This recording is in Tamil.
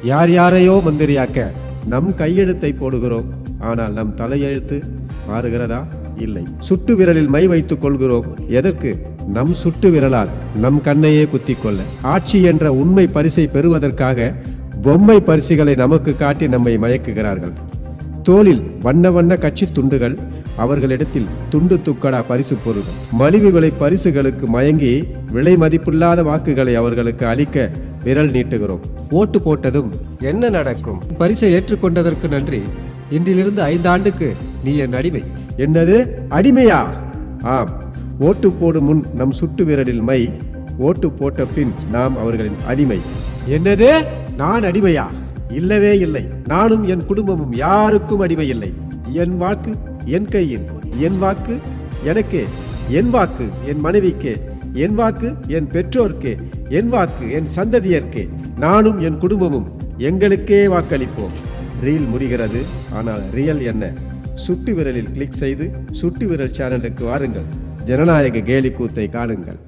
யார் யாரையோ மந்திரியாக்க நம் கையெழுத்தை போடுகிறோம், ஆனால் நம் தலையெழுத்து மாறுகிறதா? இல்லை. சுட்டு விரலில் மை வைத்துக் கொள்கிறோம். எதற்கு? நம் சுட்டு விரலால் நம் கண்ணையே குத்திக் கொள்ள. ஆட்சி என்ற உண்மை பரிசை பெறுவதற்காக பொம்மை பரிசுகளை நமக்கு காட்டி நம்மை மயக்குகிறார்கள். தோளில் வண்ண வண்ண கட்சி துண்டுகள், அவர்களிடத்தில் துண்டு துக்கடா பரிசு பொருள்கள். மலிவு விலை பரிசுகளுக்கு மயங்கி விலை மதிப்பில்லாத வாக்குகளை அவர்களுக்கு அளிக்க விரல் நீட்டுகிறோம். ஓட்டு போட்டதும் என்ன நடக்கும்? பரிசை ஏற்றுக்கொண்டதற்கு நன்றி. இன்றிலிருந்து 5 ஆண்டுக்கு நீ என் அடிமை. என்னது, அடிமையா? ஆம். ஓட்டு போடும் முன் நம் சுட்டு விரலில் மை, ஓட்டு போட்ட பின் நாம் அவர்களின் அடிமை. என்னது, நான் அடிமையா? இல்லவே இல்லை. நானும் என் குடும்பமும் யாருக்கும் அடிமை இல்லை. என் வாக்கு என் கையில். என் வாக்கு எனக்கே. என் வாக்கு என் மனைவிக்கே. என் வாக்கு என் பெற்றோர்க்கே. என் வாக்கு என் சந்ததியர்க்கே. நானும் என் குடும்பமும் எங்களுக்கே வாக்களிப்போம். ரீல் முடிகிறது, ஆனால் ரியல் என்ன? சுட்டு விரலில் கிளிக் செய்து சுட்டு விரல் சேனலுக்கு வாருங்கள். ஜனநாயக கேலி கூத்தை காணுங்கள்.